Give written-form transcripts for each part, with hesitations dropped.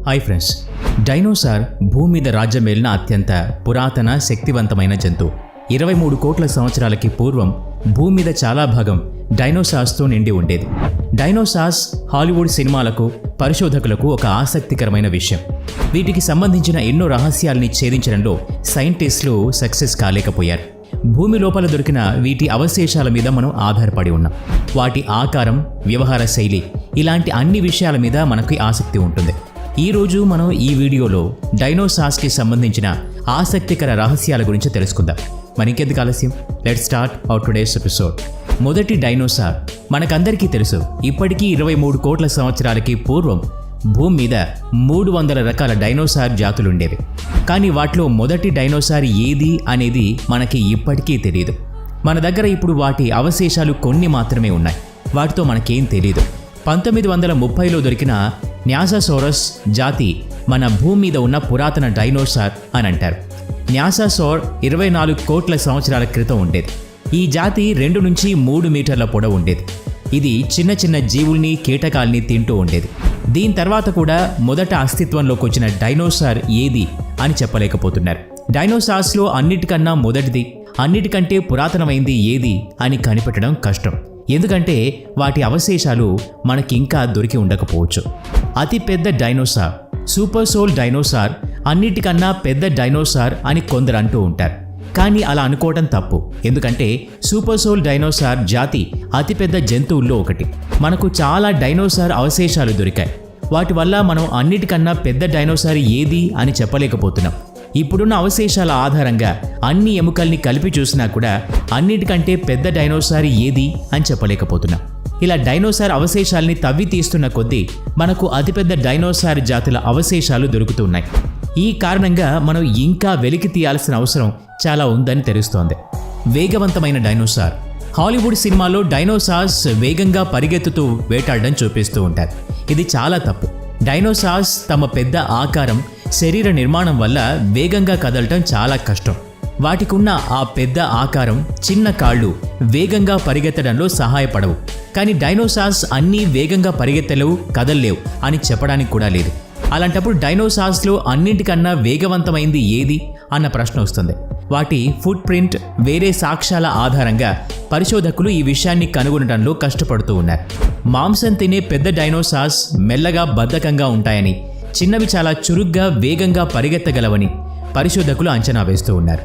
Hi friends, dinosaur భూమి మీద రాజ్యమేలిన అత్యంత పురాతన శక్తివంతమైన జంతువు. 23 కోట్ల సంవత్సరాలకి పూర్వం భూమి మీద చాలా భాగం డైనోసార్స్తో నిండి ఉండేది. డైనోసార్స్ హాలీవుడ్ సినిమాలకు, పరిశోధకులకు ఒక ఆసక్తికరమైన విషయం. వీటికి సంబంధించిన ఎన్నో రహస్యాల్ని ఛేదించడంలో సైంటిస్టులు సక్సెస్ కాలేకపోయారు. భూమి లోపల దొరికిన వీటి అవశేషాల మీద మనం ఆధారపడి ఉన్నాం. వాటి ఆకారం, వ్యవహార శైలి, ఇలాంటి అన్ని విషయాల మీద మనకి ఆసక్తి ఉంటుంది. ఈరోజు మనం ఈ వీడియోలో డైనోసార్స్కి సంబంధించిన ఆసక్తికర రహస్యాల గురించి తెలుసుకుందాం. మరింకెందుకు ఆలస్యం, let's start our today's episode. మొదటి డైనోసార్ మనకందరికీ తెలుసు. ఇప్పటికీ 23 కోట్ల సంవత్సరాలకి పూర్వం భూమి మీద 300 రకాల డైనోసార్ జాతులుండేవి. కానీ వాటిలో మొదటి డైనోసార్ ఏది అనేది మనకి ఇప్పటికీ తెలియదు. మన దగ్గర ఇప్పుడు వాటి అవశేషాలు కొన్ని మాత్రమే ఉన్నాయి. వాటితో మనకేం తెలియదు. 1930లో దొరికిన న్యాసాసోరస్ జాతి మన భూమి మీద ఉన్న పురాతన డైనోసార్ అని అంటారు. న్యాసాసోర్ 24 కోట్ల సంవత్సరాల క్రితం ఉండేది. ఈ జాతి 2 నుంచి 3 మీటర్ల పొడవు ఉండేది. ఇది చిన్న చిన్న జీవుల్ని, కీటకాల్ని తింటూ ఉండేది. దీని తర్వాత కూడా మొదట అస్తిత్వంలోకి వచ్చిన డైనోసార్ ఏది అని చెప్పలేకపోతున్నారు. డైనోసార్స్లో అన్నిటికన్నా మొదటిది, అన్నిటికంటే పురాతనమైంది ఏది అని కనిపెట్టడం కష్టం. ఎందుకంటే వాటి అవశేషాలు మనకింకా దొరికి ఉండకపోవచ్చు. అతి పెద్ద డైనోసార్, సూపర్సోల్ డైనోసార్, అన్నిటికన్నా పెద్ద డైనోసార్ అని కొందరు అంటూ ఉంటారు. కానీ అలా అనుకోవడం తప్పు. ఎందుకంటే సూపర్సోల్ డైనోసార్ జాతి అతిపెద్ద జంతువుల్లో ఒకటి. మనకు చాలా డైనోసార్ అవశేషాలు దొరికాయి. వాటి వల్ల మనం అన్నిటికన్నా పెద్ద డైనోసార్ ఏది అని చెప్పలేకపోతున్నాం. ఇప్పుడున్న అవశేషాల ఆధారంగా అన్ని ఎముకల్ని కలిపి చూసినా కూడా అన్నిటికంటే పెద్ద డైనోసార్ ఏది అని చెప్పలేకపోతున్నాం. ఇలా డైనోసార్ అవశేషాల్ని తవ్వి తీస్తున్న కొద్దీ మనకు అతిపెద్ద డైనోసార్ జాతుల అవశేషాలు దొరుకుతున్నాయి. ఈ కారణంగా మనం ఇంకా వెలికి తీయాల్సిన అవసరం చాలా ఉందని తెలుస్తోంది. వేగవంతమైన డైనోసార్. హాలీవుడ్ సినిమాలో డైనోసార్స్ వేగంగా పరిగెత్తుతూ వేటాడడం చూపిస్తూ ఉంటారు. ఇది చాలా తప్పు. డైనోసార్స్ తమ పెద్ద ఆకారం, శరీర నిర్మాణం వల్ల వేగంగా కదలటం చాలా కష్టం. వాటికున్న ఆ పెద్ద ఆకారం, చిన్న కాళ్ళు వేగంగా పరిగెత్తడంలో సహాయపడవు. కానీ డైనోసార్స్ అన్నీ వేగంగా పరిగెత్తలేవు, కదలలేవు అని చెప్పడానికి కూడా లేదు. అలాంటప్పుడు డైనోసార్స్లో అన్నింటికన్నా వేగవంతమైంది ఏది అన్న ప్రశ్న వస్తుంది. వాటి ఫుట్ ప్రింట్, వేరే సాక్ష్యాల ఆధారంగా పరిశోధకులు ఈ విషయాన్ని కనుగొనడంలో కష్టపడుతూ ఉన్నారు. మాంసం తినే పెద్ద డైనోసార్స్ మెల్లగా, బద్ధకంగా ఉంటాయని, చిన్నవి చాలా చురుగ్గా, వేగంగా పరిగెత్తగలవని పరిశోధకులు అంచనా వేస్తూ ఉన్నారు.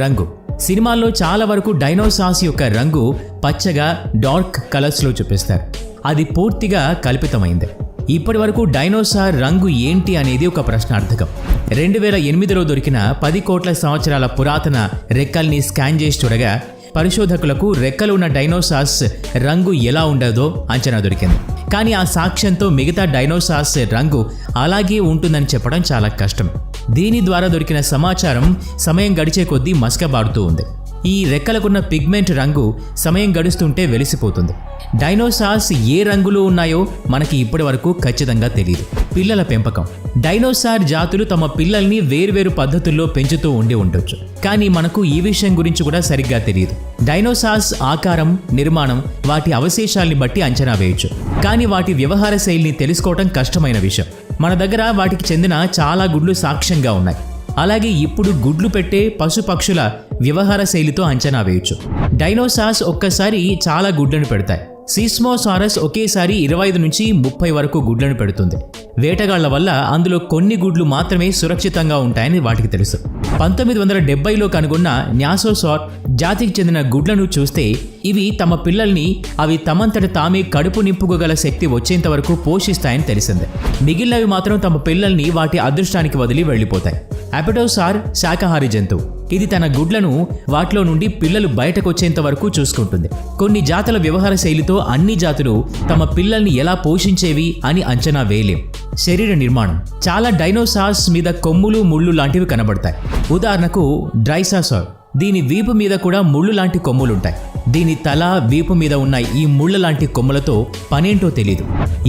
రంగు. సినిమాల్లో చాలా వరకు డైనోసార్స్ యొక్క రంగు పచ్చగా, డార్క్ కలర్స్లో చూపిస్తారు. అది పూర్తిగా కల్పితమైంది. ఇప్పటి వరకు డైనోసార్ రంగు ఏంటి అనేది ఒక ప్రశ్నార్థకం. 2008లో దొరికిన 10 కోట్ల సంవత్సరాల పురాతన రెక్కల్ని స్కాన్ చేసి చూడగా పరిశోధకులకు రెక్కలు ఉన్న డైనోసార్స్ రంగు ఎలా ఉండదో అంచనా దొరికింది. కానీ ఆ సాక్ష్యంతో మిగతా డైనోసార్స్ రంగు అలాగే ఉంటుందని చెప్పడం చాలా కష్టం. దీని ద్వారా దొరికిన సమాచారం సమయం గడిచే కొద్దీ మసకబారుతూ ఉంది. ఈ రెక్కలకున్న పిగ్మెంట్ రంగు సమయం గడుస్తుంటే వెలిసిపోతుంది. డైనోసార్స్ ఏ రంగులో ఉన్నాయో మనకి ఇప్పటి వరకు ఖచ్చితంగా తెలియదు. పిల్లల పెంపకం. డైనోసార్ జాతులు తమ పిల్లల్ని వేర్వేరు పద్ధతుల్లో పెంచుతూ ఉండి ఉండొచ్చు. కానీ మనకు ఈ విషయం గురించి కూడా సరిగ్గా తెలియదు. డైనోసార్స్ ఆకారం, నిర్మాణం, వాటి అవశేషాల్ని బట్టి అంచనా వేయొచ్చు. కానీ వాటి వ్యవహార శైలిని తెలుసుకోవటం కష్టమైన విషయం. మన దగ్గర వాటికి చెందిన చాలా గుడ్లు సాక్ష్యంగా ఉన్నాయి. అలాగే ఇప్పుడు గుడ్లు పెట్టే పశుపక్షుల వ్యవహార శైలితో అంచనా వేయొచ్చు. డైనోసార్స్ ఒక్కసారి చాలా గుడ్లను పెడతాయి. సిస్మోసారస్ ఒకేసారి 25 నుంచి 30 వరకు గుడ్లను పెడుతుంది. వేటగాళ్ల వల్ల అందులో కొన్ని గుడ్లు మాత్రమే సురక్షితంగా ఉంటాయని వాటికి తెలుసు. 1970లో కనుగొన్న న్యాసాసోర్ జాతికి చెందిన గుడ్లను చూస్తే ఇవి తమ పిల్లల్ని అవి తమంతట తామే కడుపు నింపుకోగల శక్తి వచ్చేంత వరకు పోషిస్తాయని తెలిసింది. మిగిలినవి మాత్రం తమ పిల్లల్ని వాటి అదృష్టానికి వదిలి వెళ్ళిపోతాయి. అపెటోసార్ శాకాహారి జంతువు. ఇది తన గుడ్లను వాటిలో నుండి పిల్లలు బయటకు వచ్చేంత వరకు చూసుకుంటుంది. కొన్ని జాతుల వ్యవహార శైలితో అన్ని జాతులు తమ పిల్లల్ని ఎలా పోషించేవి అని అంచనా వేయలేం. శరీర నిర్మాణం. చాలా డైనోసార్స్ మీద కొమ్ములు, ముళ్ళు లాంటివి కనబడతాయి. ఉదాహరణకు డ్రైసాసోర్. దీని వీపు మీద కూడా ముళ్ళు లాంటి కొమ్ములుంటాయి. దీని తల, వీపు మీద ఉన్న ఈ ముళ్ళ లాంటి కొమ్ములతో పనేంటో తెలీదు.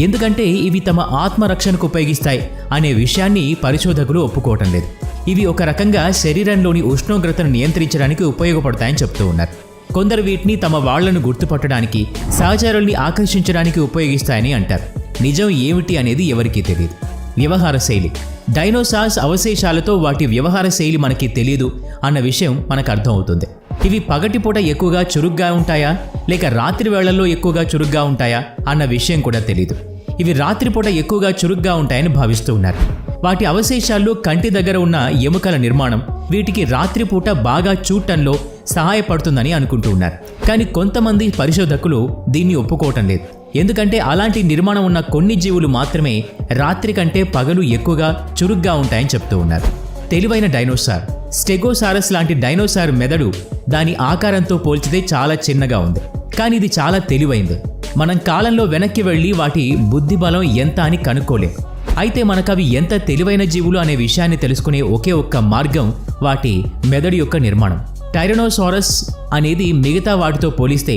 ఎందుకంటే ఇవి తమ ఆత్మరక్షణకు ఉపయోగిస్తాయి అనే విషయాన్ని పరిశోధకులు ఒప్పుకోవటం లేదు. ఇవి ఒక రకంగా శరీరంలోని ఉష్ణోగ్రతను నియంత్రించడానికి ఉపయోగపడతాయని చెప్తూ ఉన్నారు. కొందరు వీటిని తమ వాళ్లను గుర్తుపట్టడానికి, సహచరుల్ని ఆకర్షించడానికి ఉపయోగిస్తాయని అంటారు. నిజం ఏమిటి అనేది ఎవరికీ తెలియదు. వ్యవహార శైలి. డైనోసార్స్ అవశేషాలతో వాటి వ్యవహార శైలి మనకి తెలియదు అన్న విషయం మనకు అర్థమవుతుంది. ఇవి పగటిపూట ఎక్కువగా చురుగ్గా ఉంటాయా లేక రాత్రి వేళల్లో ఎక్కువగా చురుగ్గా ఉంటాయా అన్న విషయం కూడా తెలియదు. ఇవి రాత్రిపూట ఎక్కువగా చురుగ్గా ఉంటాయని భావిస్తూ ఉన్నారు. వాటి అవశేషాల్లో కంటి దగ్గర ఉన్న ఎముకల నిర్మాణం వీటికి రాత్రిపూట బాగా చూడటంలో సహాయపడుతుందని అనుకుంటూ ఉన్నారు. కానీ కొంతమంది పరిశోధకులు దీన్ని ఒప్పుకోవటం లేదు. ఎందుకంటే అలాంటి నిర్మాణం ఉన్న కొన్ని జీవులు మాత్రమే రాత్రి కంటే పగలు ఎక్కువగా చురుగ్గా ఉంటాయని చెప్తూ ఉన్నారు. తెలివైన డైనోసార్ స్టెగోసారస్ లాంటి డైనోసార్ మెదడు దాని ఆకారంతో పోల్చితే చాలా చిన్నగా ఉంది. కానీ ఇది చాలా తెలివైంది. మనం కాలంలో వెనక్కి వెళ్ళి వాటి బుద్ధిబలం ఎంత అని కనుక్కోలేం. అయితే మనకవి ఎంత తెలివైన జీవులు అనే విషయాన్ని తెలుసుకునే ఒకే ఒక్క మార్గం వాటి మెదడు యొక్క నిర్మాణం. టైరనోసారస్ అనేది మిగతా వాటితో పోలిస్తే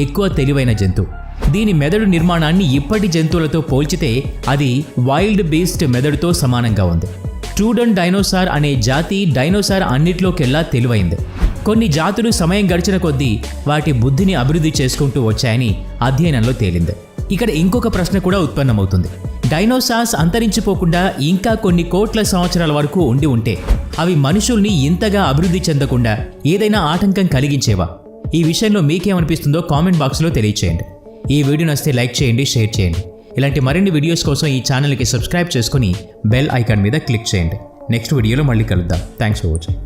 ఎక్కువ తెలివైన జంతువు. దీని మెదడు నిర్మాణాన్ని ఇప్పటి జంతువులతో పోల్చితే అది వైల్డ్ బీస్ట్ మెదడుతో సమానంగా ఉంది. ట్రూడన్ డైనోసార్ అనే జాతి డైనోసార్ అన్నిట్లోకెల్లా తెలివైంది. కొన్ని జాతులు సమయం గడిచిన కొద్దీ వాటి బుద్ధిని అభివృద్ధి చేసుకుంటూ వచ్చాయని అధ్యయనంలో తేలింది. ఇక్కడ ఇంకొక ప్రశ్న కూడా ఉత్పన్నమవుతుంది. డైనోసార్స్ అంతరించిపోకుండా ఇంకా కొన్ని కోట్ల సంవత్సరాల వరకు ఉండి ఉంటే అవి మనుషుల్ని ఇంతగా అభివృద్ధి చెందకుండా ఏదైనా ఆటంకం కలిగించేవా? ఈ విషయంలో మీకేమనిపిస్తుందో కామెంట్ బాక్స్లో తెలియచేయండి. ఈ వీడియో నచ్చితే లైక్ చేయండి, షేర్ చేయండి. ఇలాంటి మరిన్ని వీడియోస్ కోసం ఈ ఛానల్కి సబ్స్క్రైబ్ చేసుకుని బెల్ ఐకాన్ మీద క్లిక్ చేయండి. నెక్స్ట్ వీడియోలో మళ్ళీ కలుద్దాం. Thanks for watching.